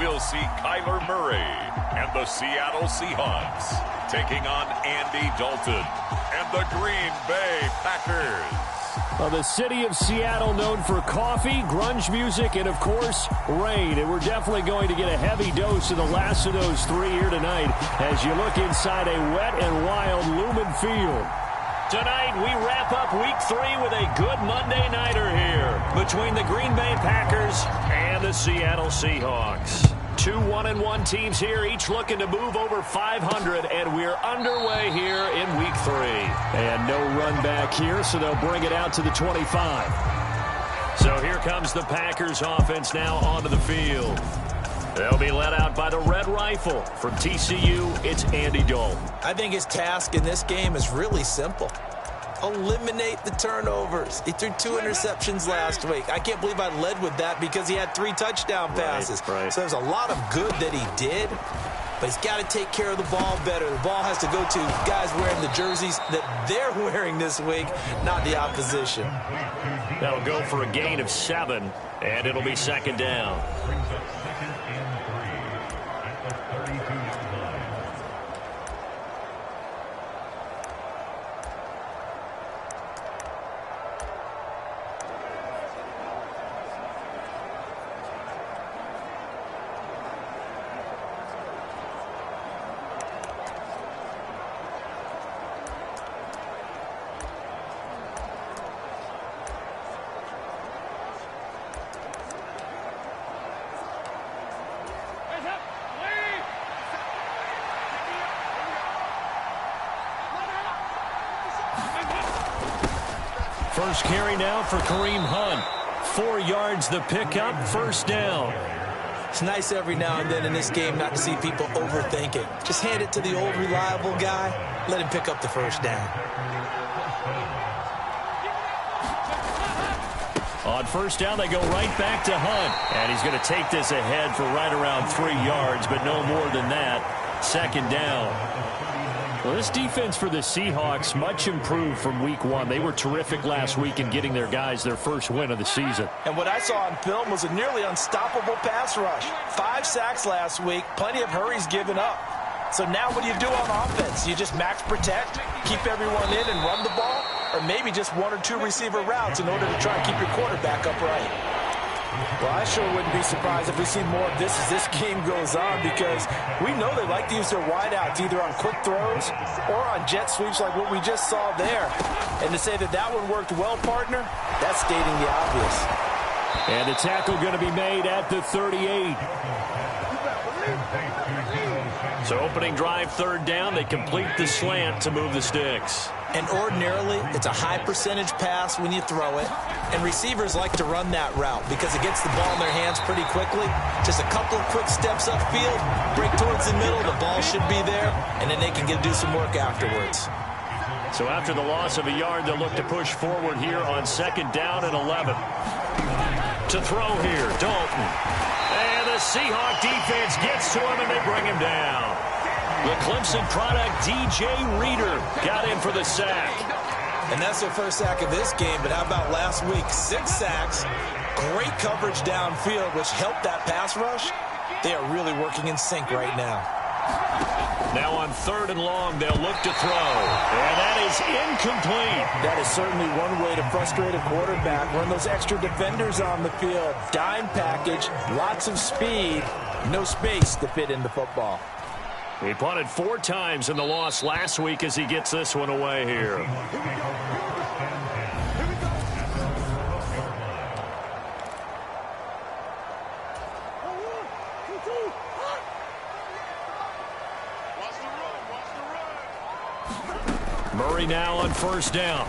we'll see Kyler Murray and the Seattle Seahawks taking on Andy Dalton and the Green Bay Packers. Well, the city of Seattle known for coffee, grunge music, and, of course, rain. And we're definitely going to get a heavy dose of the last of those three here tonight as you look inside a wet and wild Lumen Field. Tonight, we wrap up Week 3 with a good Monday nighter here between the Green Bay Packers and the Seattle Seahawks. Two 1-1 teams here, each looking to move over 500, and we're underway here in Week 3. And no run back here, so they'll bring it out to the 25. So here comes the Packers offense now onto the field. They'll be led out by the Red Rifle. From TCU, it's Andy Dalton. I think his task in this game is really simple. Eliminate the turnovers. He threw 2 interceptions last week. I can't believe I led with that because he had 3 touchdown passes. Right. So there's a lot of good that he did, but he's got to take care of the ball better. The ball has to go to guys wearing the jerseys that they're wearing this week, not the opposition. That'll go for a gain of 7, and it'll be second down. First carry now for Kareem Hunt. 4 yards the pickup, first down. It's nice every now and then in this game not to see people overthink it. Just hand it to the old reliable guy. Let him pick up the first down. On first down, they go right back to Hunt. And he's going to take this ahead for right around 3 yards, but no more than that. Second down. Well, this defense for the Seahawks much improved from Week 1. They were terrific last week in getting their guys their first win of the season. And what I saw on film was a nearly unstoppable pass rush. 5 sacks last week, plenty of hurries given up. So now what do you do on offense? You just max protect, keep everyone in and run the ball, or maybe just 1 or 2 receiver routes in order to try and keep your quarterback upright? Well, I sure wouldn't be surprised if we see more of this as this game goes on, because we know they like to use their wideouts either on quick throws or on jet sweeps like what we just saw there. And to say that that one worked well, partner, that's stating the obvious. And the tackle going to be made at the 38. So opening drive, third down. They complete the slant to move the sticks. And ordinarily, it's a high percentage pass when you throw it. And receivers like to run that route because it gets the ball in their hands pretty quickly. Just a couple of quick steps upfield, break towards the middle, the ball should be there, and then they can do some work afterwards. So after the loss of a yard, they'll look to push forward here on second down and 11. To throw here, Dalton. And the Seahawk defense gets to him, and they bring him down. The Clemson product, DJ Reader, got in for the sack. And that's their first sack of this game, but how about last week? 6 sacks, great coverage downfield, which helped that pass rush. They are really working in sync right now. Now on third and long, they'll look to throw. And that is incomplete. That is certainly one way to frustrate a quarterback. Run those extra defenders on the field. Dime package, lots of speed, no space to fit in the football. He punted 4 times in the loss last week as he gets this one away here. Murray now on first down.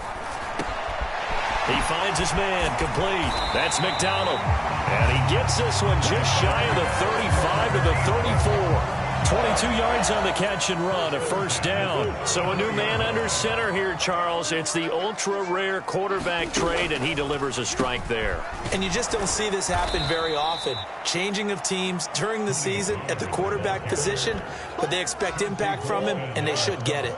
He finds his man complete. That's McDonald. And he gets this one just shy of the 35 to the 34. 22 yards on the catch and run, a first down. So a new man under center here, Charles. It's the ultra-rare quarterback trade, and he delivers a strike there. And you just don't see this happen very often. Changing of teams during the season at the quarterback position, but they expect impact from him, and they should get it.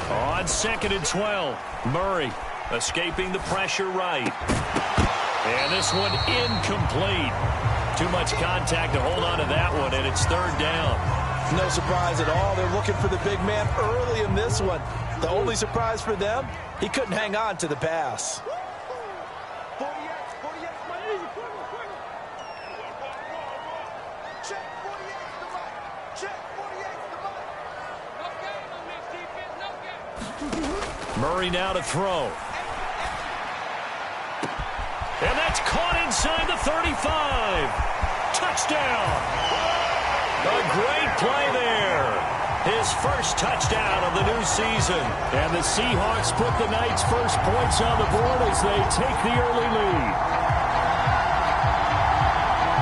On second and 12, Murray. Escaping the pressure right. And this one incomplete. Too much contact to hold on to that one, and it's third down. No surprise at all. They're looking for the big man early in this one. The only surprise for them, he couldn't hang on to the pass. Murray now to throw. And that's caught inside the 35. Touchdown. A great play there. His first touchdown of the new season. And the Seahawks put the Knights' first points on the board as they take the early lead.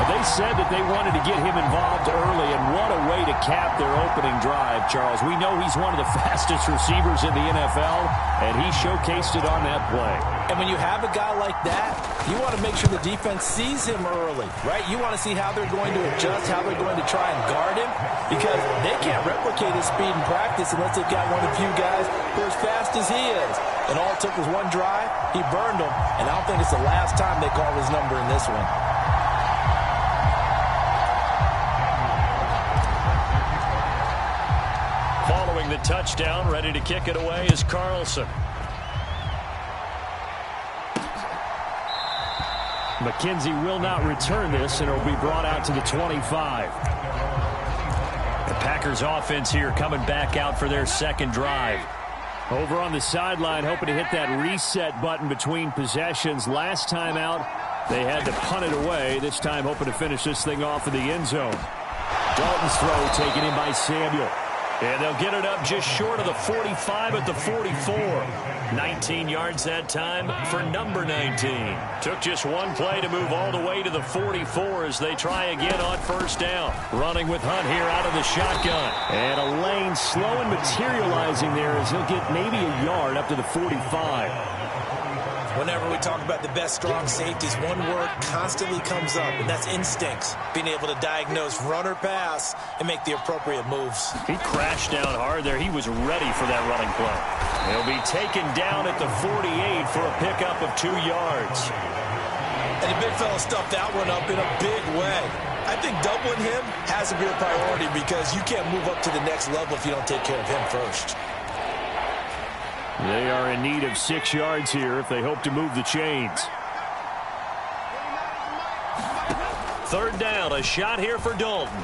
They said that they wanted to get him involved early, and what a way to cap their opening drive, Charles. We know he's one of the fastest receivers in the NFL, and he showcased it on that play. And when you have a guy like that, you want to make sure the defense sees him early, right? You want to see how they're going to adjust, how they're going to try and guard him, because they can't replicate his speed in practice unless they've got one of the few guys who are as fast as he is. And all it took was one drive, he burned them, and I don't think it's the last time they call his number in this one. Following the touchdown, ready to kick it away is Carlson. McKenzie will not return this, and it will be brought out to the 25. The Packers offense here coming back out for their second drive. Over on the sideline, hoping to hit that reset button between possessions. Last time out, they had to punt it away. This time hoping to finish this thing off in the end zone. Dalton's throw taken in by Samuel. And they'll get it up just short of the 45 at the 44. 19 yards that time for number 19. Took just one play to move all the way to the 44 as they try again on first down. Running with Hunt here out of the shotgun. And a lane slow and materializing there as he'll get maybe a yard up to the 45. Whenever we talk about the best strong safeties, one word constantly comes up, and that's instincts. Being able to diagnose run or pass and make the appropriate moves. He crashed down hard there. He was ready for that running play. He'll be taken down at the 48 for a pickup of 2 yards. And the big fella stuffed that one up in a big way. I think doubling him has to be a priority because you can't move up to the next level if you don't take care of him first. They are in need of 6 yards here if they hope to move the chains. Third down, a shot here for Dalton.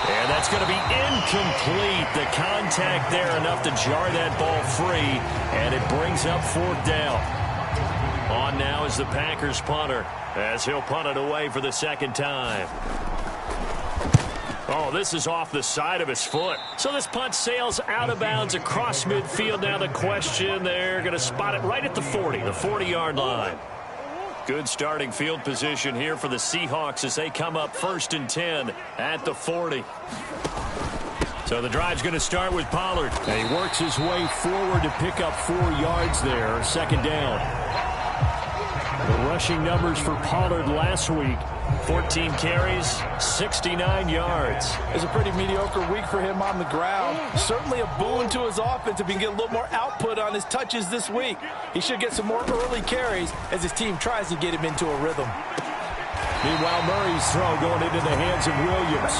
And that's going to be incomplete. The contact there enough to jar that ball free, and it brings up fourth down. On now is the Packers punter as he'll punt it away for the second time. Oh, this is off the side of his foot. So this punt sails out of bounds across midfield. Now the question, they're going to spot it right at the 40, the 40-yard line. Good starting field position here for the Seahawks as they come up 1st and 10 at the 40. So the drive's going to start with Pollard. And he works his way forward to pick up 4 yards there, second down. The rushing numbers for Pollard last week, 14 carries, 69 yards. It was a pretty mediocre week for him on the ground. Certainly a boon to his offense if he can get a little more output on his touches this week. He should get some more early carries as his team tries to get him into a rhythm. Meanwhile, Murray's throw going into the hands of Williams.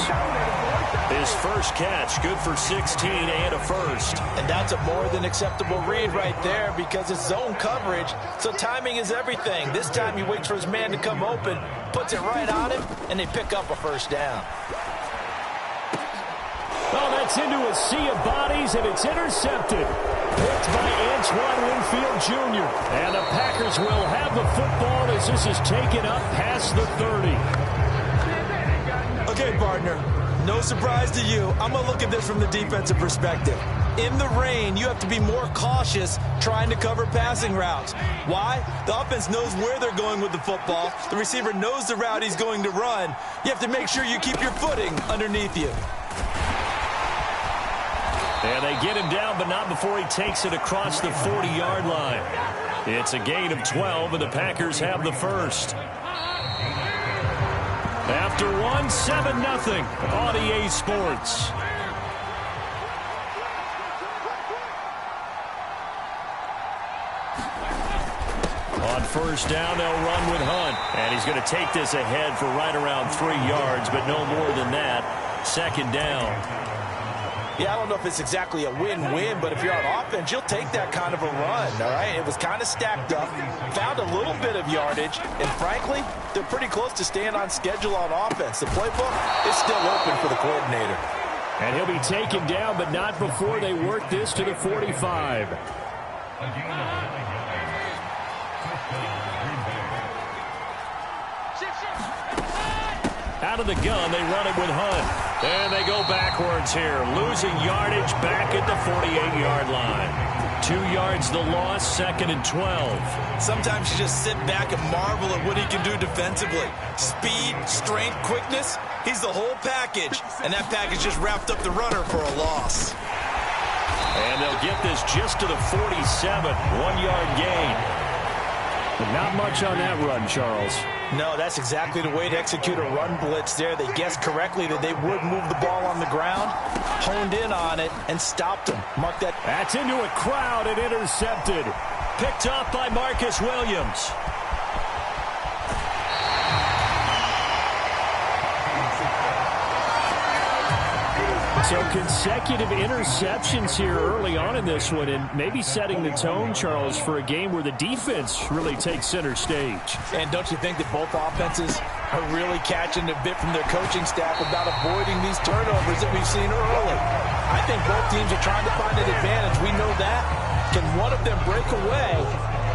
His first catch, good for 16 and a first. And that's a more than acceptable read right there because it's zone coverage, so timing is everything. This time he waits for his man to come open, puts it right on him, and they pick up a first down. Oh, that's into a sea of bodies, and it's intercepted. Picked by Antoine Winfield Jr. And the Packers will have the football as this is taken up past the 30. Okay, partner. No surprise to you. I'm going to look at this from the defensive perspective. In the rain, you have to be more cautious trying to cover passing routes. Why? The offense knows where they're going with the football. The receiver knows the route he's going to run. You have to make sure you keep your footing underneath you. And they get him down, but not before he takes it across the 40-yard line. It's a gain of 12, and the Packers have the first. After 7-0 on EA Sports. first down. They'll run with Hunt. And he's going to take this ahead for right around 3 yards, but no more than that. Second down. Yeah, I don't know if it's exactly a win-win, but if you're on offense, you'll take that kind of a run, all right? It was kind of stacked up, found a little bit of yardage, and frankly, they're pretty close to staying on schedule on offense. The playbook is still open for the coordinator. And he'll be taken down, but not before they work this to the 45. Out of the gun, they run it with Hunt. And they go backwards here, losing yardage back at the 48-yard line. 2 yards the loss, second and 12. Sometimes you just sit back and marvel at what he can do defensively. Speed, strength, quickness, he's the whole package. And that package just wrapped up the runner for a loss. And they'll get this just to the 47, 1-yard gain. But not much on that run, Charles. No, that's exactly the way to execute a run blitz there. They guessed correctly that they would move the ball on the ground, honed in on it, and stopped them. Mark that. That's into a crowd and intercepted. Picked up by Marcus Williams. So consecutive interceptions here early on in this one, and maybe setting the tone, Charles, for a game where the defense really takes center stage. And don't you think that both offenses are really catching a bit from their coaching staff about avoiding these turnovers that we've seen early? I think both teams are trying to find an advantage. We know that. Can one of them break away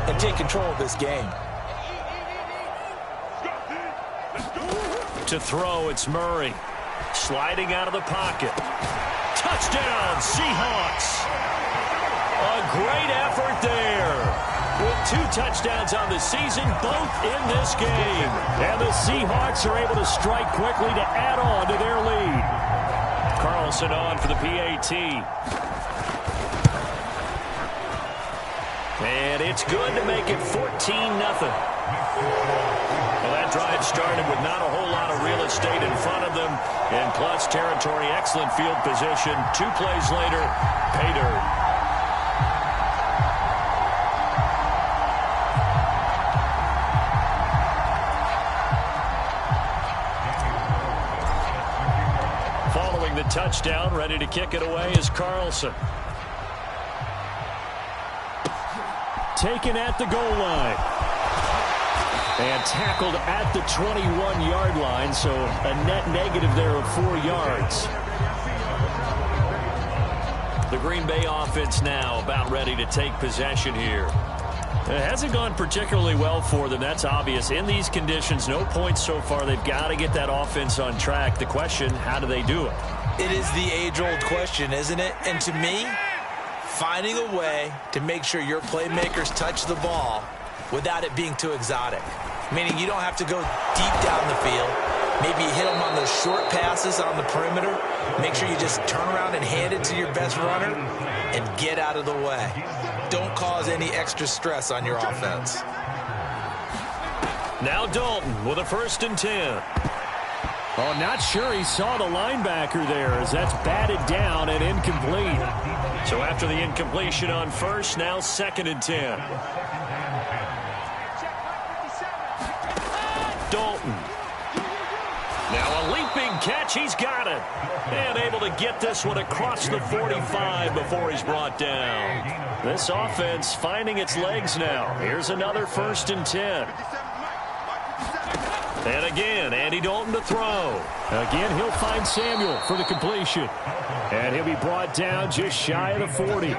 and take control of this game? To throw, it's Murray. Sliding out of the pocket. Touchdown, Seahawks. A great effort there. With 2 touchdowns on the season, both in this game. And the Seahawks are able to strike quickly to add on to their lead. Carlson on for the PAT. And it's good to make it 14-0. Well, that drive started with not a whole lot of real estate in front of them. In plus territory, excellent field position. 2 plays later, pay dirt. Following the touchdown, ready to kick it away is Carlson. Taken at the goal line. And tackled at the 21-yard line, so a net negative there of 4 yards. The Green Bay offense now about ready to take possession here. It hasn't gone particularly well for them, that's obvious. In these conditions, no points so far. They've got to get that offense on track. The question, how do they do it? It is the age-old question, isn't it? And to me, finding a way to make sure your playmakers touch the ball without it being too exotic. Meaning you don't have to go deep down the field. Maybe you hit them on those short passes on the perimeter. Make sure you just turn around and hand it to your best runner and get out of the way. Don't cause any extra stress on your offense. Now Dalton with a 1st and 10. Oh, not sure he saw the linebacker there as that's batted down and incomplete. So after the incompletion on first, now 2nd and 10. Dalton. Now a leaping catch. He's got it. And able to get this one across the 45 before he's brought down. This offense finding its legs now. Here's another 1st and 10. And again, Andy Dalton to throw. Again, he'll find Samuel for the completion. And he'll be brought down just shy of the 40.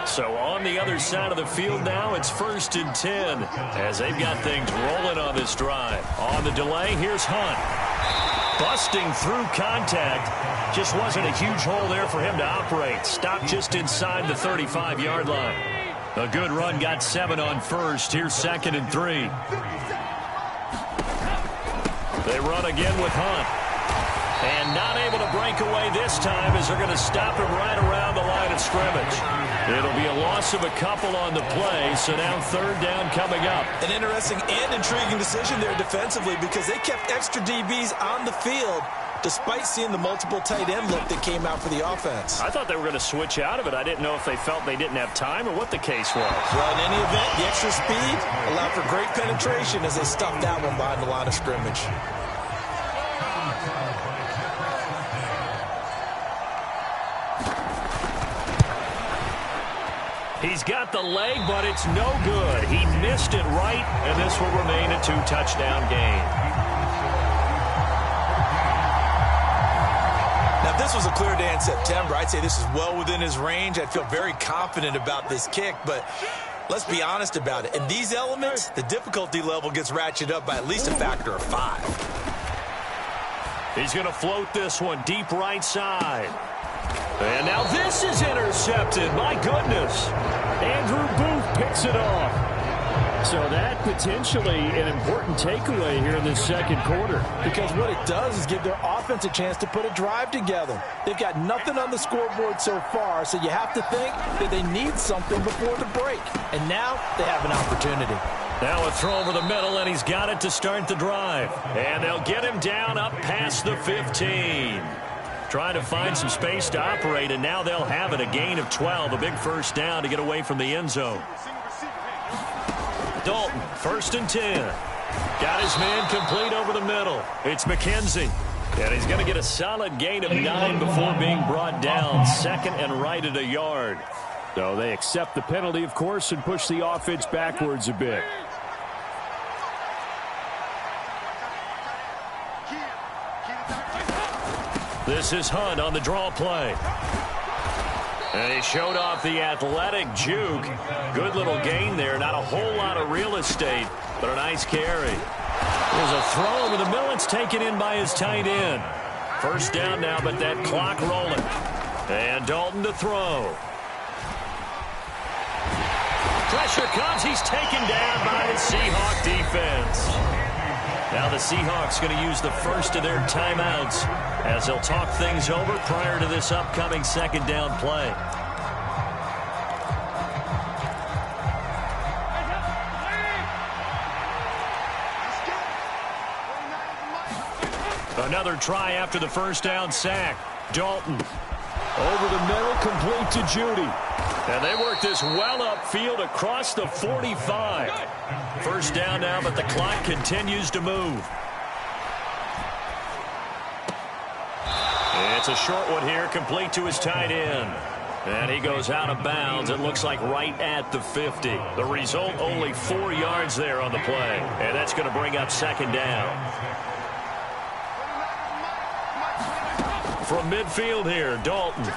So on the other side of the field now, it's 1st and 10 as they've got things rolling on this drive. On the delay, here's Hunt. Busting through contact. Just wasn't a huge hole there for him to operate. Stopped just inside the 35-yard line. A good run, got 7 on first. Here's 2nd and 3. They run again with Hunt. And not able to break away this time as they're going to stop him right around the line of scrimmage. It'll be a loss of a couple on the play, so now 3rd down coming up. An interesting and intriguing decision there defensively because they kept extra DBs on the field despite seeing the multiple tight end look that came out for the offense. I thought they were going to switch out of it. I didn't know if they felt they didn't have time or what the case was. Well, in any event, the extra speed allowed for great penetration as they stuffed that one behind the line of scrimmage. He's got the leg, but it's no good. He missed it right, and this will remain a 2-touchdown game. Now, if this was a clear day in September, I'd say this is well within his range. I'd feel very confident about this kick, but let's be honest about it. In these elements, the difficulty level gets ratcheted up by at least a factor of 5. He's going to float this one deep right side. And now this is intercepted. My goodness. Andrew Booth picks it off. So that potentially an important takeaway here in this second quarter. Because what it does is give their offense a chance to put a drive together. They've got nothing on the scoreboard so far, so you have to think that they need something before the break. And now they have an opportunity. Now a throw over the middle, and he's got it to start the drive. And they'll get him down up past the 15. Trying to find some space to operate, and now they'll have it, a gain of 12, a big first down to get away from the end zone. Dalton, 1st and 10. Got his man complete over the middle. It's McKenzie. And he's going to get a solid gain of 9 before being brought down. 2nd and right at a yard. So they accept the penalty, of course, and push the offense backwards a bit. This is Hunt on the draw play. And he showed off the athletic juke. Good little gain there. Not a whole lot of real estate, but a nice carry. There's a throw over the middle. It's taken in by his tight end. First down now, but that clock rolling. And Dalton to throw. Pressure comes. He's taken down by the Seahawk defense. Now the Seahawks going to use the first of their timeouts as they'll talk things over prior to this upcoming second down play. Another try after the first down sack. Dalton over the middle, complete to Judy. And they work this well upfield across the 45. First down now, but the clock continues to move. It's a short one here, complete to his tight end. And he goes out of bounds, it looks like right at the 50. The result, only 4 yards there on the play. And that's going to bring up second down. From midfield here, Dalton.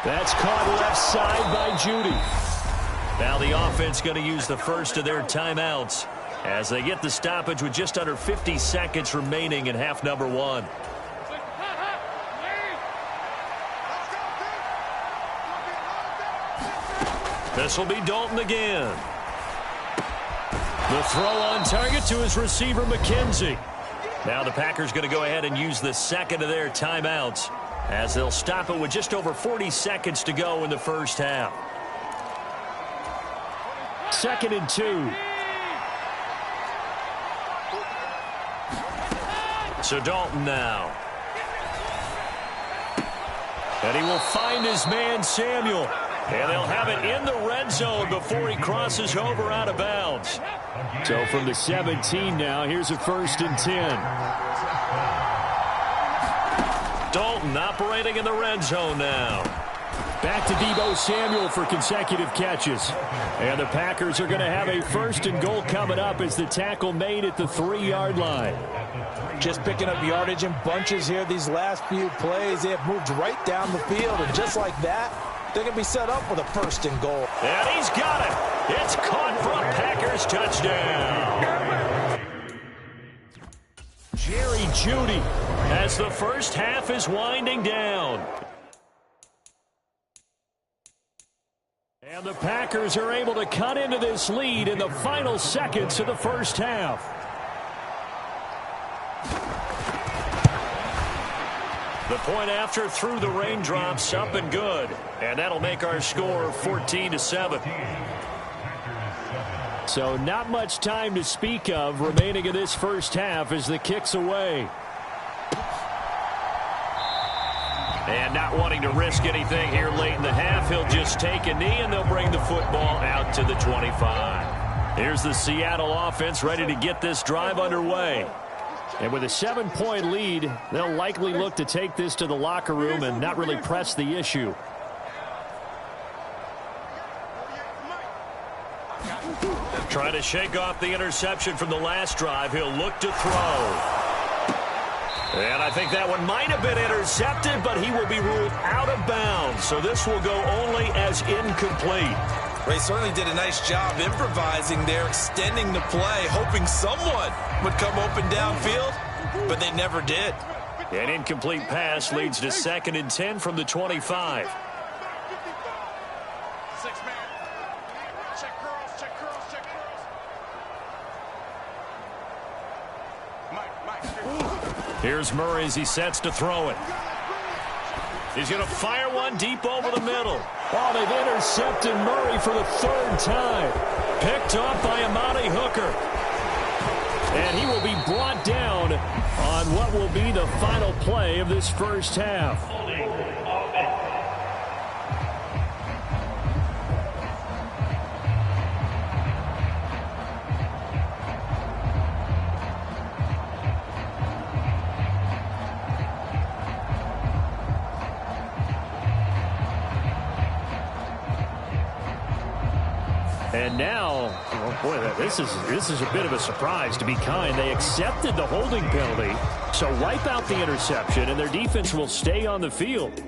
That's caught left side by Judy. Now the offense going to use the first of their timeouts as they get the stoppage with just under 50 seconds remaining in half number 1. This will be Dalton again. The throw on target to his receiver, McKenzie. Now the Packers going to go ahead and use the second of their timeouts as they'll stop it with just over 40 seconds to go in the first half. 2nd and 2. So Dalton now. And he will find his man, Samuel. And they'll have it in the red zone before he crosses over out of bounds. So from the 17 now, here's a 1st and 10. Dalton operating in the red zone now. Back to Deebo Samuel for consecutive catches. And the Packers are going to have a 1st and goal coming up as the tackle made at the 3-yard line. Just picking up yardage in bunches here these last few plays. They have moved right down the field, and just like that, they're going to be set up with a 1st and goal. And he's got it. It's caught for a Packers touchdown. Jerry Jeudy as the first half is winding down. And the Packers are able to cut into this lead in the final seconds of the first half. The point after through the raindrops, up and good. And that'll make our score 14-7. So not much time to speak of remaining in this first half as the kick's away. And not wanting to risk anything here late in the half, he'll just take a knee, and they'll bring the football out to the 25. Here's the Seattle offense ready to get this drive underway. And with a 7-point lead, they'll likely look to take this to the locker room and not really press the issue. Trying to shake off the interception from the last drive. He'll look to throw. And I think that one might have been intercepted, but he will be ruled out of bounds. So this will go only as incomplete. They certainly did a nice job improvising there, extending the play, hoping someone would come open downfield, but they never did. An incomplete pass leads to 2nd and 10 from the 25. Here's Murray as he sets to throw it. He's going to fire one deep over the middle. Oh, they've intercepted Murray for the 3rd time. Picked up by Amani Hooker. And he will be brought down on what will be the final play of this first half. And now, oh boy, this is a bit of a surprise, to be kind. They accepted the holding penalty, so wipe out the interception, and their defense will stay on the field.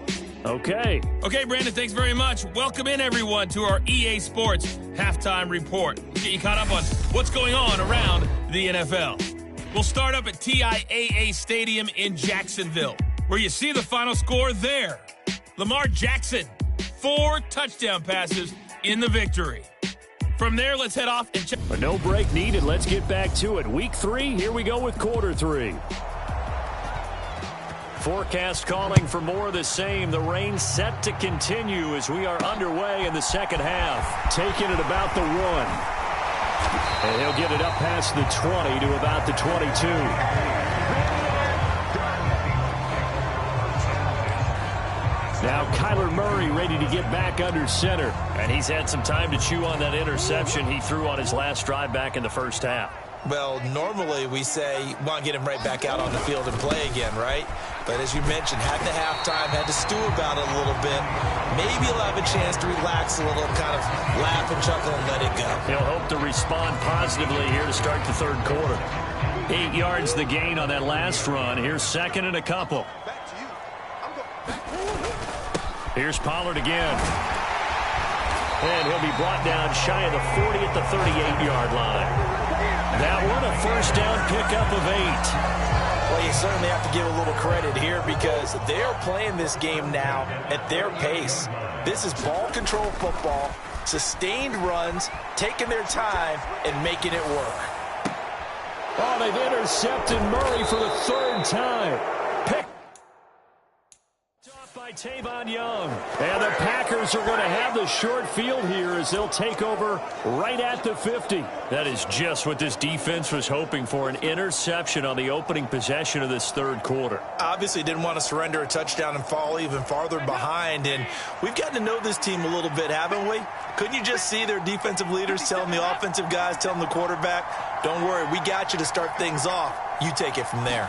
Okay, Brandon, thanks very much. Welcome in, everyone, to our EA Sports Halftime Report. We'll get you caught up on what's going on around the NFL. We'll start up at TIAA Stadium in Jacksonville, where you see the final score there. Lamar Jackson, 4 touchdown passes in the victory. From there, let's head off and check. But no break needed. Let's get back to it. Week 3, here we go with quarter 3. Forecast calling for more of the same. The rain set to continue as we are underway in the second half. Taking it about the 1. And he'll get it up past the 20 to about the 22. Now Kyler Murray ready to get back under center. And he's had some time to chew on that interception he threw on his last drive back in the first half. Well, normally we say, want to get him right back out on the field and play again, right? But as you mentioned, had the halftime, had to stew about it a little bit. Maybe he'll have a chance to relax a little, kind of laugh and chuckle and let it go. He'll hope to respond positively here to start the third quarter. 8 yards the gain on that last run. Here's 2nd and a couple. Here's Pollard again. And he'll be brought down shy of the 40 at the 38-yard line. That one, a first down pickup of 8. Well, you certainly have to give a little credit here because they're playing this game now at their pace. This is ball control football, sustained runs, taking their time, and making it work. Oh, they've intercepted Murray for the 3rd time. Picked off by Tavon Young. And the Packers are going to have the short field here as they'll take over right at the 50. That is just what this defense was hoping for, an interception on the opening possession of this third quarter. Obviously didn't want to surrender a touchdown and fall even farther behind. And we've gotten to know this team a little bit, haven't we? Couldn't you just see their defensive leaders telling the offensive guys, telling the quarterback, don't worry, we got you to start things off. You take it from there.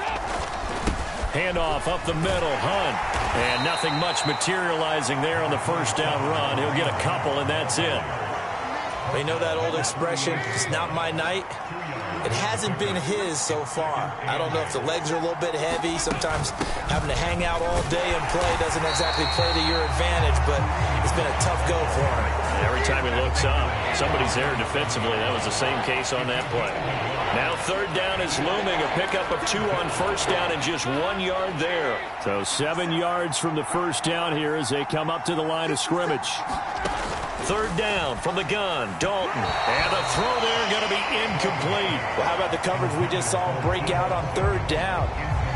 Handoff up the middle, Hunt. And nothing much materializing there on the first down run. He'll get a couple, and that's it. Well, you know that old expression, it's not my night? It hasn't been his so far. I don't know if the legs are a little bit heavy. Sometimes having to hang out all day and play doesn't exactly play to your advantage, but it's been a tough go for him. Every time he looks up, somebody's there defensively. That was the same case on that play. Now 3rd down is looming. A pickup of 2 on first down and just 1 yard there. So 7 yards from the first down here as they come up to the line of scrimmage. 3rd down from the gun, Dalton. And the throw there going to be incomplete. Well, how about the coverage we just saw him break out on 3rd down?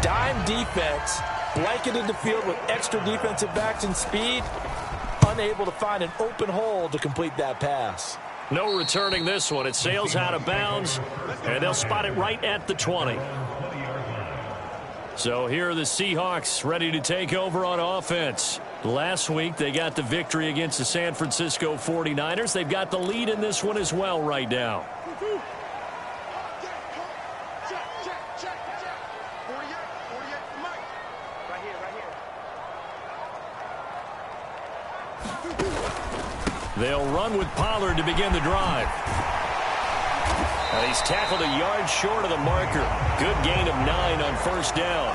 Dime defense, blanketed the field with extra defensive backs and speed. Unable to find an open hole to complete that pass. No returning this one. It sails out of bounds, and they'll spot it right at the 20. So here are the Seahawks ready to take over on offense. Last week they got the victory against the San Francisco 49ers. They've got the lead in this one as well right now. They'll run with Pollard to begin the drive. And he's tackled a yard short of the marker. Good gain of 9 on first down.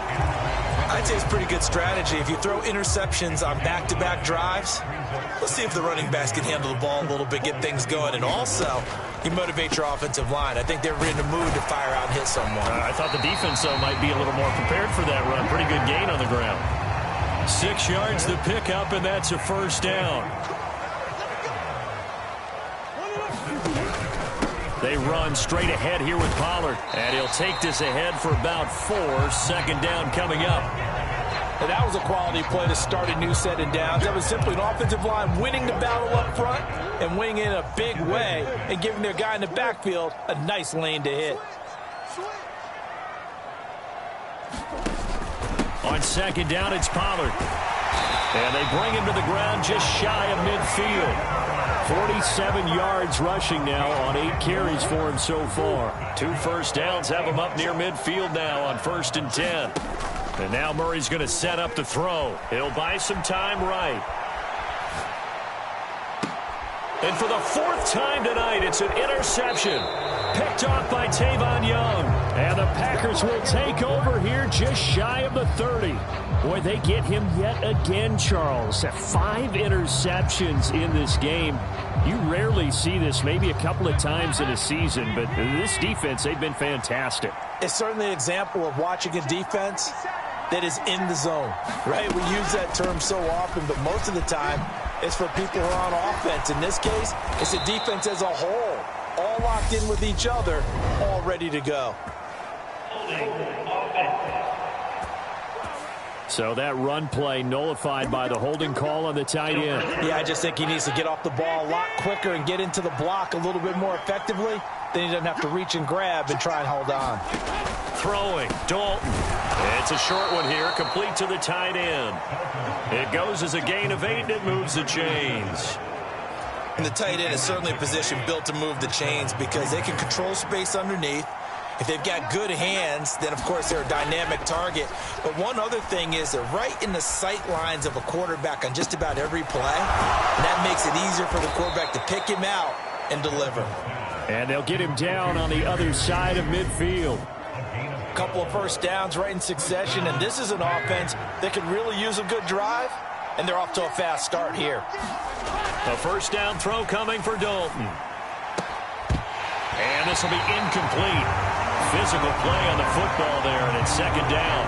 I'd say it's pretty good strategy. If you throw interceptions on back-to-back drives, let's see if the running backs can handle the ball a little bit, get things going. And also, you motivate your offensive line. I think they're in the mood to fire out and hit someone. I thought the defense, though, might be a little more prepared for that run. Pretty good gain on the ground. 6 yards the pickup, and that's a first down. They run straight ahead here with Pollard. And he'll take this ahead for about 4. Second down coming up. And that was a quality play to start a new set of downs. That was simply an offensive line winning the battle up front and winning in a big way and giving their guy in the backfield a nice lane to hit. On second down, it's Pollard. And they bring him to the ground just shy of midfield. 47 yards rushing now on 8 carries for him so far. 2 first downs have him up near midfield now on 1st and 10. And now Murray's going to set up the throw. He'll buy some time right. And for the 4th time tonight, it's an interception. Picked off by Tavon Young. And the Packers will take over here just shy of the 30. Boy, they get him yet again, Charles. 5 interceptions in this game. You rarely see this, maybe a couple of times in a season, but this defense, they've been fantastic. It's certainly an example of watching a defense that is in the zone, right? We use that term so often, but most of the time, it's for people who are on offense. In this case, it's a defense as a whole, all locked in with each other, all ready to go. So that run play nullified by the holding call on the tight end. Yeah, I just think he needs to get off the ball a lot quicker and get into the block a little bit more effectively. Then he doesn't have to reach and grab and try and hold on. Throwing, Dalton. It's a short one here, complete to the tight end. It goes as a gain of 8, and it moves the chains. And the tight end is certainly a position built to move the chains because they can control space underneath. If they've got good hands, then, of course, they're a dynamic target. But one other thing is they're right in the sight lines of a quarterback on just about every play. And that makes it easier for the quarterback to pick him out and deliver. And they'll get him down on the other side of midfield. A couple of first downs right in succession, and this is an offense that could really use a good drive, and they're off to a fast start here. A first down throw coming for Dalton. And this will be incomplete. Physical play on the football there, and it's second down.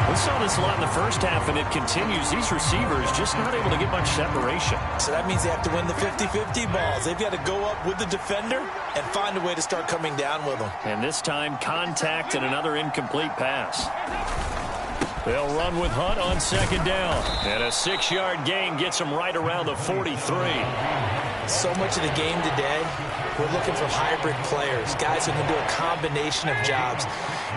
We saw this a lot in the first half, and it continues. These receivers just not able to get much separation. So that means they have to win the 50-50 balls. They've got to go up with the defender and find a way to start coming down with them. And this time, contact and another incomplete pass. They'll run with Hunt on second down. And a 6-yard gain gets them right around the 43. So much of the game today, we're looking for hybrid players, guys who can do a combination of jobs.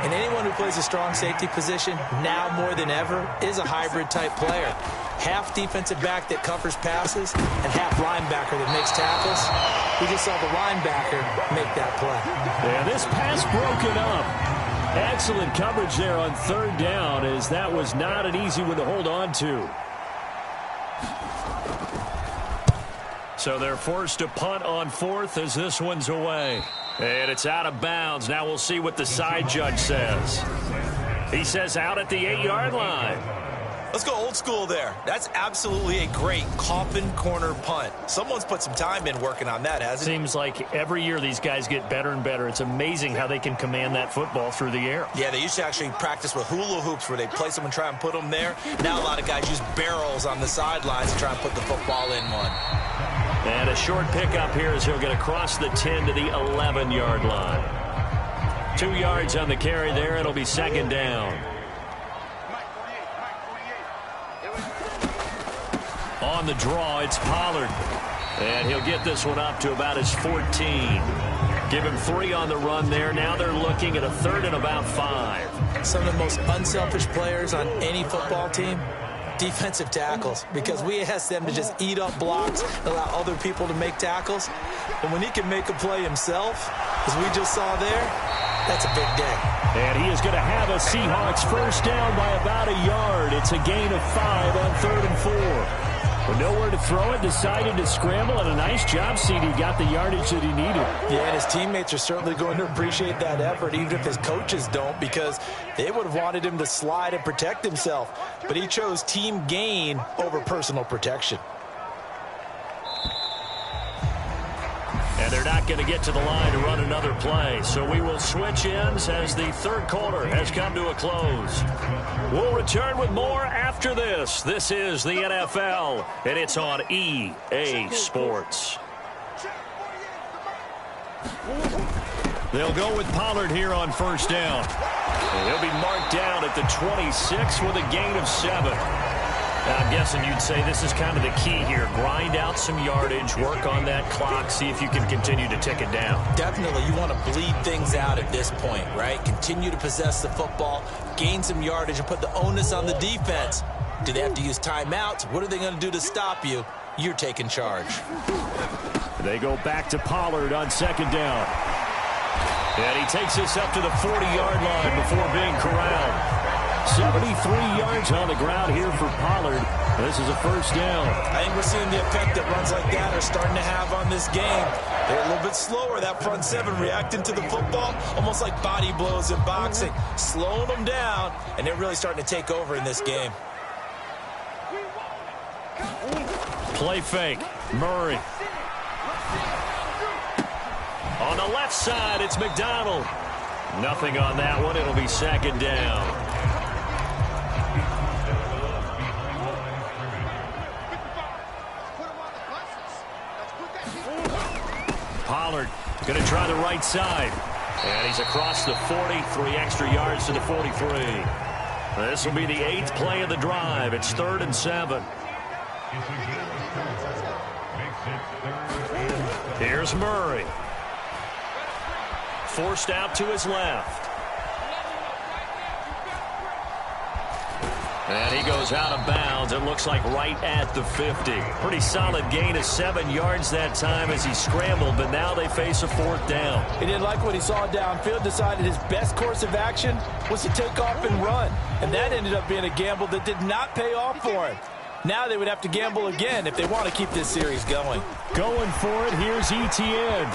And anyone who plays a strong safety position, now more than ever, is a hybrid-type player. Half defensive back that covers passes and half linebacker that makes tackles. We just saw the linebacker make that play. And this pass broken up. Excellent coverage there on third down, as that was not an easy one to hold on to. So they're forced to punt on fourth as this one's away. And it's out of bounds. Now we'll see what the side judge says. He says out at the 8-yard line. Let's go old school there. That's absolutely a great coffin corner punt. Someone's put some time in working on that, hasn't it? Seems like every year these guys get better and better. It's amazing how they can command that football through the air. Yeah, they used to actually practice with hula hoops where they place them and try and put them there. Now a lot of guys use barrels on the sidelines to try and put the football in one. And a short pickup here as he'll get across the 10 to the 11-yard line. 2 yards on the carry there. It'll be second down. On the draw, it's Pollard. And he'll get this one up to about his 14. Give him 3 on the run there. Now they're looking at a third and about 5. some of the most unselfish players on any football team? Defensive tackles, because we ask them to just eat up blocks, allow other people to make tackles. But when he can make a play himself, as we just saw there, that's a big day. And he is going to have a Seahawks first down by about a yard. It's a gain of 5 on 3rd and 4. With nowhere to throw it, decided to scramble, and a nice job, CD. Got the yardage that he needed. Yeah, and his teammates are certainly going to appreciate that effort, even if his coaches don't, because they would have wanted him to slide and protect himself. But he chose team gain over personal protection. And they're not going to get to the line to run another play. So we will switch ends as the third quarter has come to a close. We'll return with more after this. This is the NFL, and it's on EA Sports. They'll go with Pollard here on first down. And he'll be marked down at the 26 with a gain of 7. I'm guessing you'd say this is kind of the key here. Grind out some yardage, work on that clock, see if you can continue to tick it down. Definitely, you want to bleed things out at this point, right? Continue to possess the football, gain some yardage, and put the onus on the defense. Do they have to use timeouts? What are they going to do to stop you? You're taking charge. They go back to Pollard on second down. And he takes this up to the 40-yard line before being corralled. 73 yards on the ground here for Pollard. This is a first down. I think we're seeing the effect that runs like that are starting to have on this game. They're a little bit slower, that front seven, reacting to the football, almost like body blows in boxing, slowing them down, and they're really starting to take over in this game. Play fake. Murray. On the left side, it's McDonald. Nothing on that one. It'll be second down. Pollard going to try the right side. And he's across the 40, 3 extra yards to the 43. This will be the 8th play of the drive. It's 3rd and 7. Here's Murray. Forced out to his left. And he goes out of bounds. It looks like right at the 50. Pretty solid gain of 7 yards that time as he scrambled, but now they face a 4th down. He didn't like what he saw downfield, decided his best course of action was to take off and run. And that ended up being a gamble that did not pay off for him. Now they would have to gamble again if they want to keep this series going. Going for it, here's Etienne.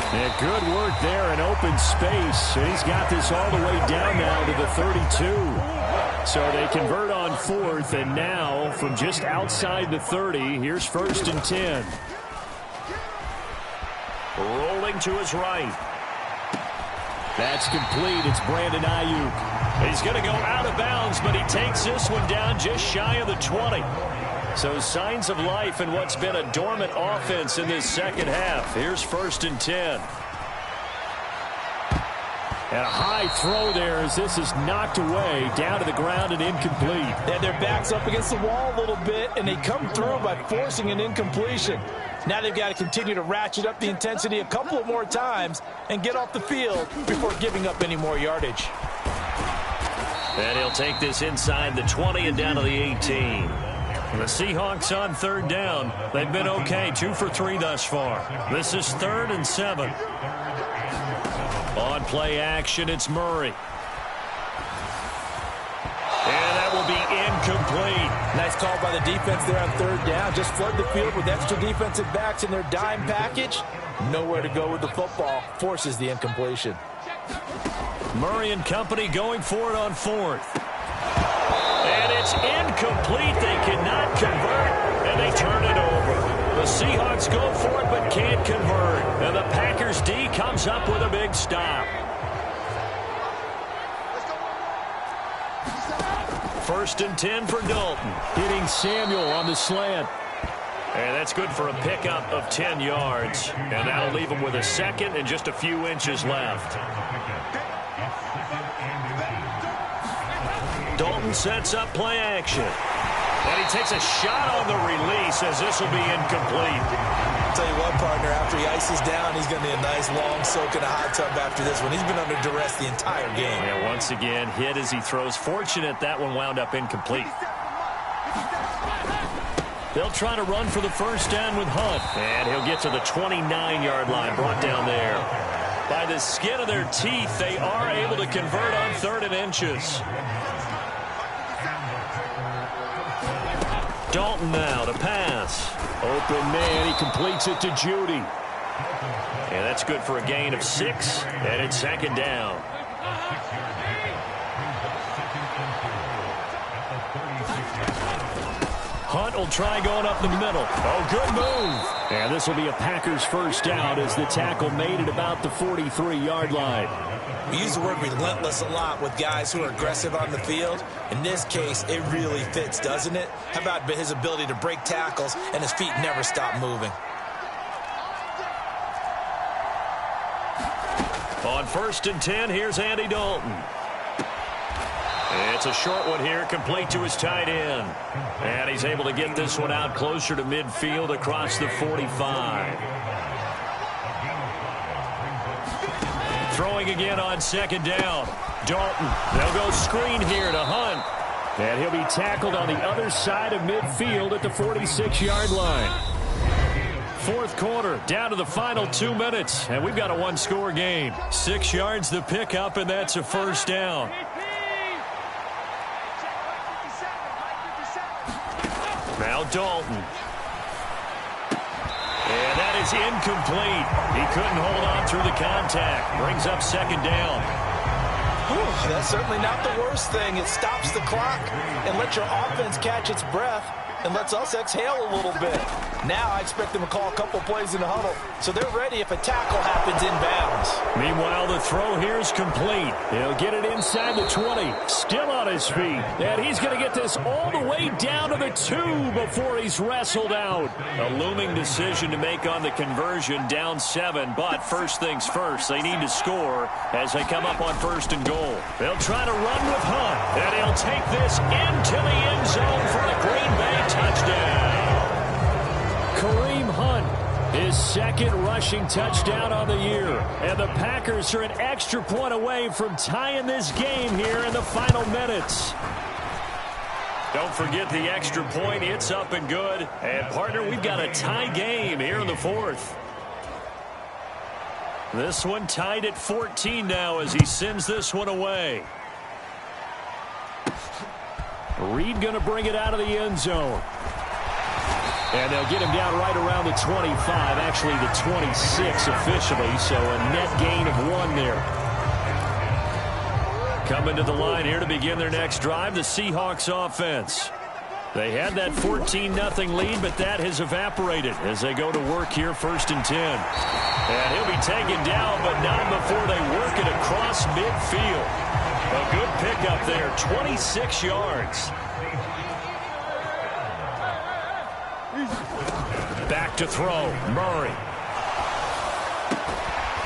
And good work there in open space. And he's got this all the way down now to the 32. So they convert on 4th, and now from just outside the 30, here's 1st and 10. Rolling to his right. That's complete. It's Brandon Ayuk. He's going to go out of bounds, but he takes this one down just shy of the 20. So signs of life in what's been a dormant offense in this second half. Here's 1st and 10. And a high throw there as this is knocked away, down to the ground and incomplete. They had their backs up against the wall a little bit, and they come through by forcing an incompletion. Now they've got to continue to ratchet up the intensity a couple of more times and get off the field before giving up any more yardage. And he'll take this inside the 20 and down to the 18. The Seahawks on 3rd down. They've been okay, 2 for 3 thus far. This is 3rd and 7. On play action, it's Murray. And that will be incomplete. Nice call by the defense there on 3rd down. Just flood the field with extra defensive backs in their dime package. Nowhere to go with the football. Forces the incompletion. Murray and company going for it on 4th. And it's incomplete. They cannot convert, and they turn it over. The Seahawks go for it but can't convert. And the Packers D comes up with a big stop. 1st and 10 for Dalton. Hitting Samuel on the slant. And that's good for a pickup of 10 yards. And that'll leave him with a 2nd and just a few inches left. Dalton sets up play action. And he takes a shot on the release as this will be incomplete. tell you what, partner, after he ices down, he's going to need a nice long soak in a hot tub after this one. He's been under duress the entire game. Yeah, once again, hit as he throws. Fortunate that one wound up incomplete. They'll try to run for the first down with Hunt. And he'll get to the 29-yard line, brought down there. By the skin of their teeth, they are able to convert on 3rd and inches. Dalton now to pass. Open man, he completes it to Judy. And that's good for a gain of 6, and it's 2nd down. Hunt will try going up the middle. Oh, good move. And this will be a Packers first down as the tackle made it about the 43-yard line. We use the word relentless a lot with guys who are aggressive on the field. In this case, it really fits, doesn't it? How about his ability to break tackles and his feet never stop moving? On 1st and 10, here's Andy Dalton. It's a short one here, complete to his tight end. And he's able to get this one out closer to midfield across the 45. Throwing again on 2nd down. Dalton, they'll go screen here to Hunt. And he'll be tackled on the other side of midfield at the 46-yard line. 4th quarter, down to the final 2 minutes. And we've got a one-score game. 6 yards the pickup, and that's a first down. Now Dalton. And that is incomplete. He couldn't hold on through the contact. Brings up 2nd down. Whew, that's certainly not the worst thing. It stops the clock and lets your offense catch its breath and lets us exhale a little bit. Now I expect them to call a couple plays in the huddle, so they're ready if a tackle happens inbounds. Meanwhile, the throw here is complete. He'll get it inside the 20. Still on his feet. And he's going to get this all the way down to the 2 before he's wrestled out. A looming decision to make on the conversion, down 7. But first things first, they need to score as they come up on 1st and goal. They'll try to run with Hunt. And he'll take this into the end zone for a Green Bay touchdown. Kareem Hunt, his 2nd rushing touchdown on the year. And the Packers are an extra point away from tying this game here in the final minutes. Don't forget the extra point. It's up and good. And, partner, we've got a tie game here in the 4th. This one tied at 14 now as he sends this one away. Reed going to bring it out of the end zone. And they'll get him down right around the 25, actually the 26 officially, so a net gain of 1 there. Coming to the line here to begin their next drive, the Seahawks offense. They had that 14-0 lead, but that has evaporated as they go to work here 1st and 10. And he'll be taken down, but not before they work it across midfield. A good pickup there, 26 yards. Back to throw, Murray.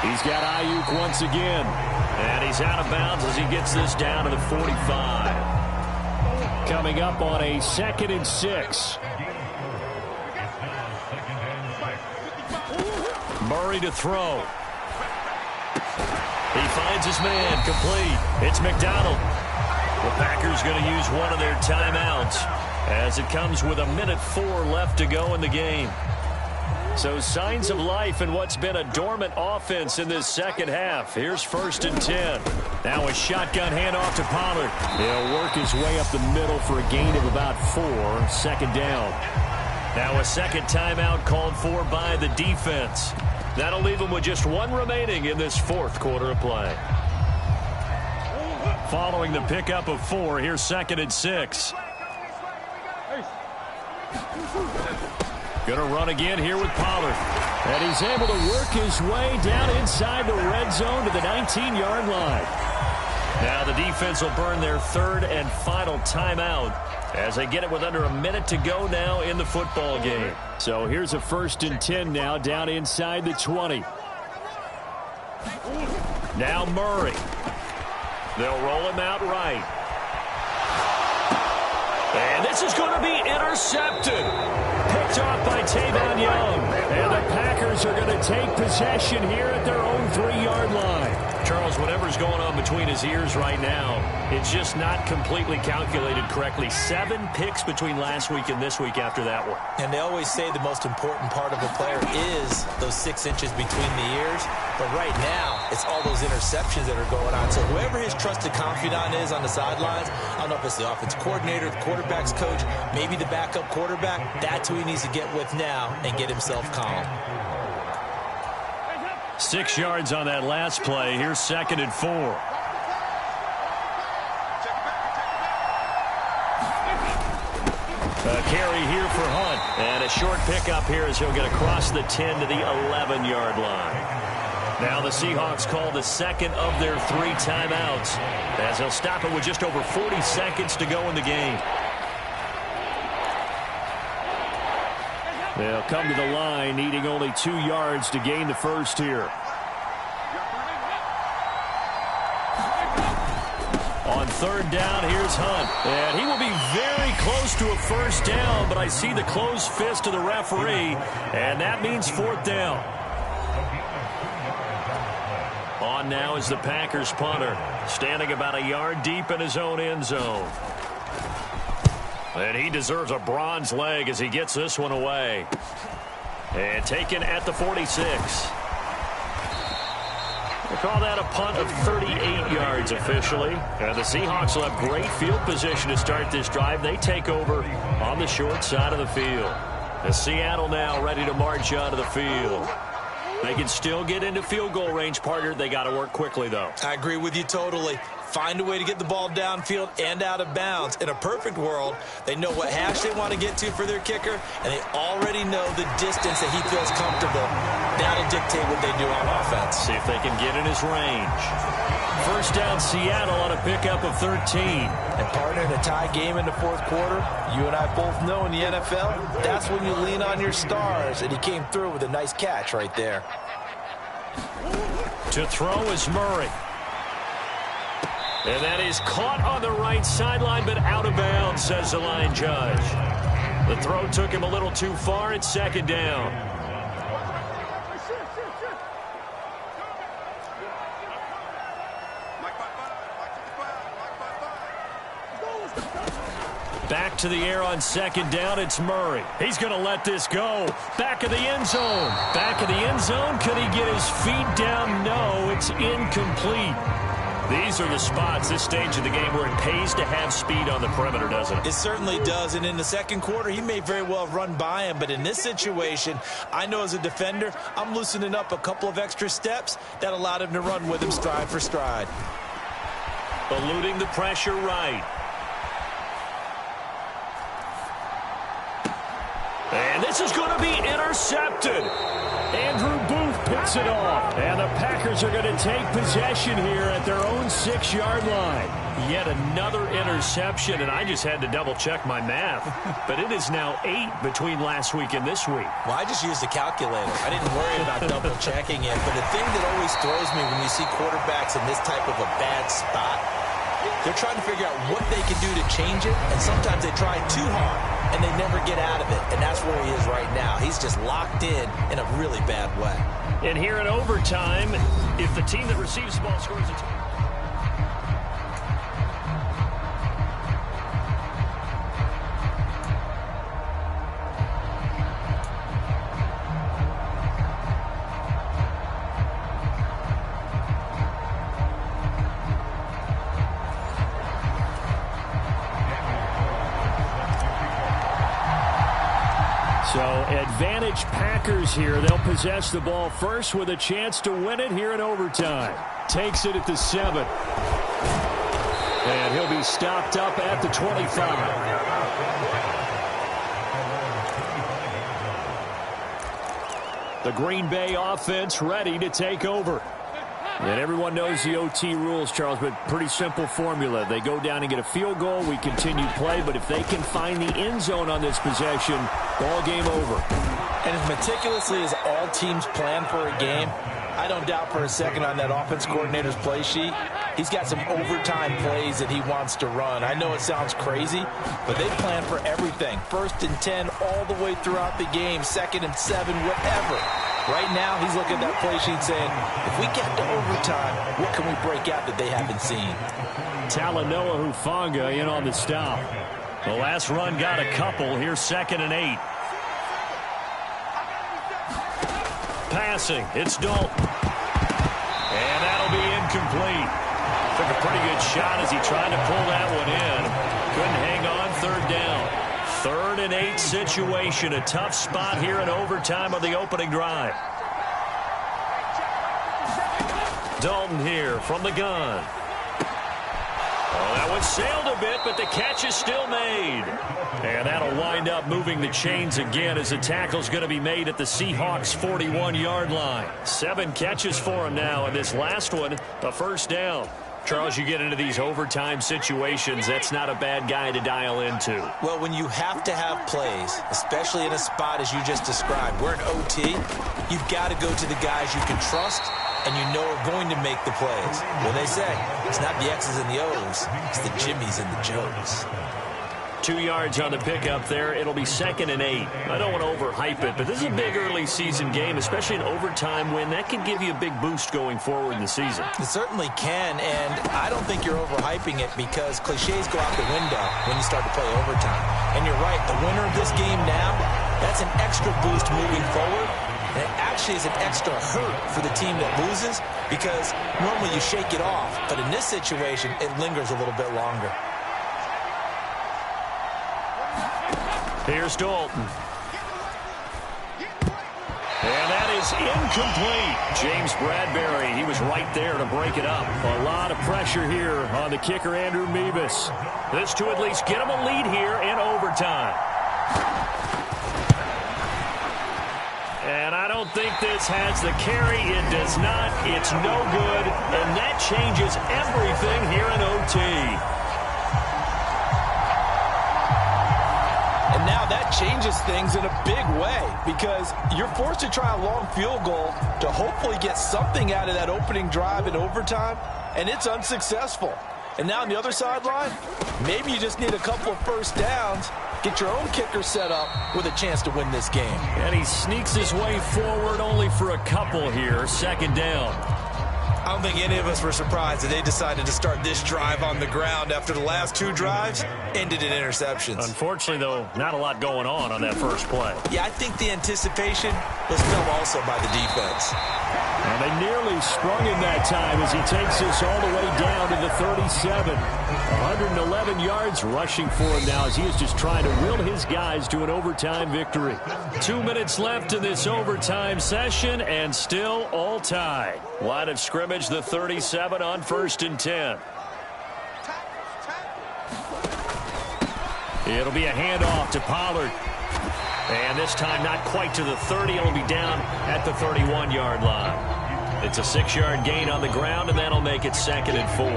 He's got Ayuk once again. And he's out of bounds as he gets this down to the 45. Coming up on a 2nd and 6. Murray to throw. He finds his man, complete. It's McDonald. The Packers going to use one of their timeouts as it comes with 1:04 left to go in the game. So signs of life in what's been a dormant offense in this 2nd half. Here's 1st and 10. Now a shotgun handoff to Pollard. He'll work his way up the middle for a gain of about 4. 2nd down. Now a 2nd timeout called for by the defense. That'll leave them with just 1 remaining in this 4th quarter of play. Following the pickup of 4, here's 2nd and 6. Going to run again here with Pollard. And he's able to work his way down inside the red zone to the 19-yard line. Now the defense will burn their 3rd and final timeout as they get it with under a minute to go now in the football game. So here's a 1st and 10 now down inside the 20. Now Murray. They'll roll him out right. And this is going to be intercepted. Picked picked off by Tavon Young. And the Packers are going to take possession here at their own 3-yard line. Charles, whatever's going on between his ears right now, it's just not completely calculated correctly. 7 picks between last week and this week after that one. And they always say the most important part of a player is those 6 inches between the ears. But right now, it's all those interceptions that are going on. So whoever his trusted confidant is on the sidelines, I don't know if it's the offense coordinator, the quarterback's coach, maybe the backup quarterback, that's who he needs to get with now and get himself calm. 6 yards on that last play. Here's 2nd and 4. A carry here for Hunt. And a short pickup here as he'll get across the 10 to the 11-yard line. Now the Seahawks call the second of their 3 timeouts as they'll stop it with just over 40 seconds to go in the game. They'll come to the line needing only 2 yards to gain the first here. On 3rd down, here's Hunt. And he will be very close to a first down, but I see the closed fist of the referee, and that means 4th down. On now is the Packers punter, standing about a yard deep in his own end zone. And he deserves a bronze leg as he gets this one away. And taken at the 46. We'll call that a punt of 38 yards officially. And the Seahawks will have great field position to start this drive. They take over on the short side of the field. And Seattle now ready to march out of the field. They can still get into field goal range, partner. They got to work quickly, though. I agree with you totally. Find a way to get the ball downfield and out of bounds. In a perfect world, they know what hash they want to get to for their kicker, and they already know the distance that he feels comfortable. That'll dictate what they do on offense. See if they can get in his range. First down, Seattle on a pickup of 13. And partner, in a tie game in the 4th quarter, you and I both know in the NFL, that's when you lean on your stars, and he came through with a nice catch right there. To throw is Murray. And that is caught on the right sideline, but out of bounds, says the line judge. The throw took him a little too far. It's 2nd down. Back to the air on 2nd down. It's Murray. He's going to let this go. Back of the end zone. Back of the end zone. Could he get his feet down? No, it's incomplete. These are the spots, this stage of the game, where it pays to have speed on the perimeter, doesn't it? It certainly does, and in the 2nd quarter, he may very well run by him, but in this situation, I know as a defender, I'm loosening up a couple of extra steps that allowed him to run with him stride for stride. Eluding the pressure right. And this is going to be intercepted. Andrew Booth picks it off. And the Packers are going to take possession here at their own 6-yard line. Yet another interception, and I just had to double-check my math. But it is now 8 between last week and this week. Well, I just used a calculator. I didn't worry about double-checking it. But the thing that always throws me when you see quarterbacks in this type of a bad spot, they're trying to figure out what they can do to change it, and sometimes they try too hard, and they never get out of it, and that's where he is right now. He's just locked in a really bad way. And here in overtime, if the team that receives the ball scores a touchdown. So advantage Packers here. They'll possess the ball first with a chance to win it here in overtime. Takes it at the 7. And he'll be stopped up at the 25. The Green Bay offense ready to take over. And everyone knows the OT rules, Charles, but pretty simple formula. They go down and get a field goal, we continue play, but if they can find the end zone on this possession, ball game over. And as meticulously as all teams plan for a game, I don't doubt for a second on that offense coordinator's play sheet, he's got some overtime plays that he wants to run. I know it sounds crazy, but they plan for everything. 1st and 10 all the way throughout the game, 2nd and 7, whatever. Right now, he's looking at that play sheet saying, if we get to overtime, what can we break out that they haven't seen? Talanoa Hufanga in on the stop. The last run got a couple. Here's 2nd and 8. Passing. It's Dalton. And that'll be incomplete. Took a pretty good shot as he tried to pull that one in. Couldn't hang on. 3rd down. 3rd and 8 situation. A tough spot here in overtime on the opening drive. Dalton here from the gun. Oh, that one sailed a bit, but the catch is still made. And that'll wind up moving the chains again as the tackle's going to be made at the Seahawks' 41-yard line. 7 catches for him now, and this last one, a 1st down. Charles, you get into these overtime situations, that's not a bad guy to dial into. Well, when you have to have plays, especially in a spot as you just described, we're in OT, you've got to go to the guys you can trust and you know are going to make the plays. Well, they say it's not the X's and the O's, it's the Jimmys and the Joes. 2 yards on the pickup there. It'll be 2nd and 8. I don't want to overhype it, but this is a big early season game, especially an overtime win. That could give you a big boost going forward in the season. It certainly can, and I don't think you're overhyping it because cliches go out the window when you start to play overtime. And you're right, the winner of this game now, that's an extra boost moving forward. And it actually is an extra hurt for the team that loses because normally you shake it off, but in this situation, it lingers a little bit longer. Here's Dalton. And that is incomplete. James Bradbury, he was right there to break it up. A lot of pressure here on the kicker, Andrew Mevis. This to at least get him a lead here in overtime. And I don't think this has the carry. It does not. It's no good. And that changes everything here in OT. And now that changes things in a big way because you're forced to try a long field goal to hopefully get something out of that opening drive in overtime, and it's unsuccessful. And now on the other sideline, maybe you just need a couple of 1st downs, get your own kicker set up with a chance to win this game. And he sneaks his way forward only for a couple here. 2nd down. I don't think any of us were surprised that they decided to start this drive on the ground after the last 2 drives ended in interceptions. Unfortunately, though, not a lot going on that first play. Yeah, I think the anticipation was felt also by the defense. And they nearly sprung him that time as he takes this all the way down to the 37. 111 yards rushing for him now as he is just trying to will his guys to an overtime victory. 2 minutes left in this overtime session and still all tied. Line of scrimmage, the 37 on 1st and 10. It'll be a handoff to Pollard. And this time not quite to the 30. It'll be down at the 31-yard line. It's a 6-yard gain on the ground, and that'll make it 2nd and 4.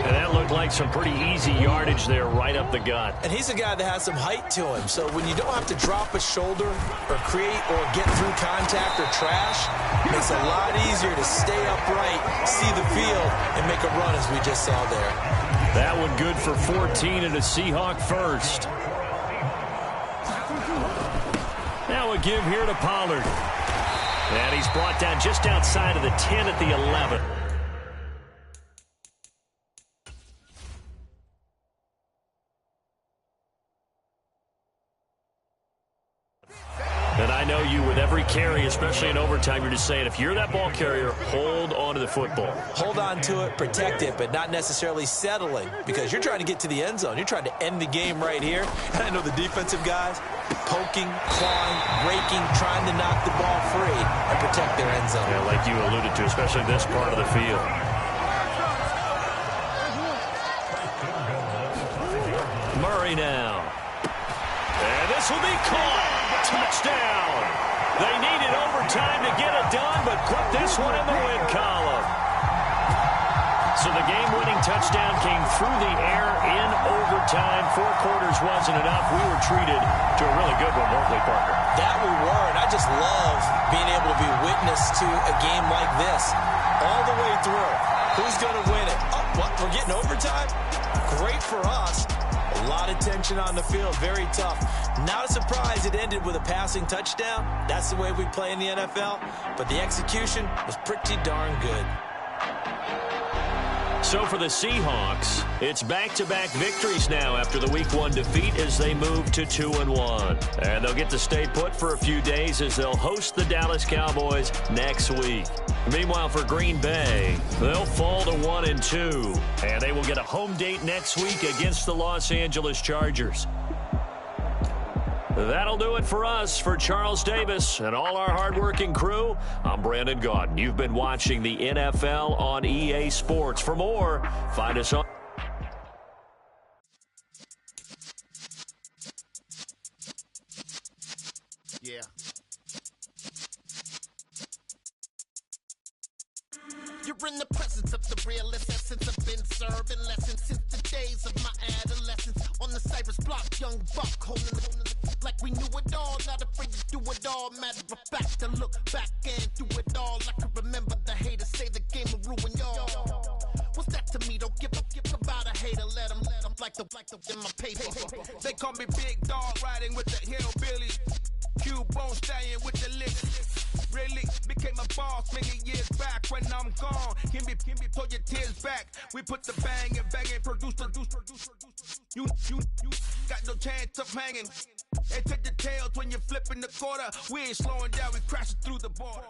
And that looked like some pretty easy yardage there right up the gut. And he's a guy that has some height to him. So when you don't have to drop a shoulder or create or get through contact or trash, it makes it a lot easier to stay upright, see the field, and make a run as we just saw there. That one good for 14 and a Seahawk 1st. Now a give here to Pollard. And he's brought down just outside of the 10 at the 11. And I know you with every carry, especially in overtime, you're just saying if you're that ball carrier, hold on to the football. Hold on to it, protect it, but not necessarily settling because you're trying to get to the end zone. You're trying to end the game right here. And I know the defensive guys poking, clawing, raking, trying to knock the ball free and protect their end zone. Yeah, like you alluded to, especially this part of the field. Murray now. And this will be caught. Touchdown. They needed overtime to get it done, but put this one in the win column. So the game-winning touchdown came through the air in overtime. 4 quarters wasn't enough. We were treated to a really good one, weren't we, Parker? That we were, and I just love being able to be witness to a game like this all the way through. Who's going to win it? What, we're getting overtime? Great for us. A lot of tension on the field. Very tough. Not a surprise it ended with a passing touchdown. That's the way we play in the NFL. But the execution was pretty darn good. So for the Seahawks, it's back-to-back victories now after the Week 1 defeat as they move to 2-1. And they'll get to stay put for a few days as they'll host the Dallas Cowboys next week. Meanwhile, for Green Bay, they'll fall to 1-2. And they will get a home date next week against the Los Angeles Chargers. That'll do it for us. For Charles Davis and all our hardworking crew, I'm Brandon Gaudin. You've been watching the NFL on EA Sports. For more, find us on... Yeah. You're in the presence of the realest essence. I've been serving lessons since the days of my adolescence. On the Cypress block, young buck holding the like we knew it all, not afraid to do it all. Matter of fact, to look back and do it all. I can remember the haters say the game will ruin y'all. What's that to me? Don't give about a hater. Let them like the in my paper. They call me Big Dog, riding with the hillbilly. Q-Bone staying with the lick. Really became a boss many years back. When I'm gone, can be pull your tears back. We put the bang and produce. You got no chance of hanging. And take the tails when you're flipping the quarter. We ain't slowing down, we crashing through the border.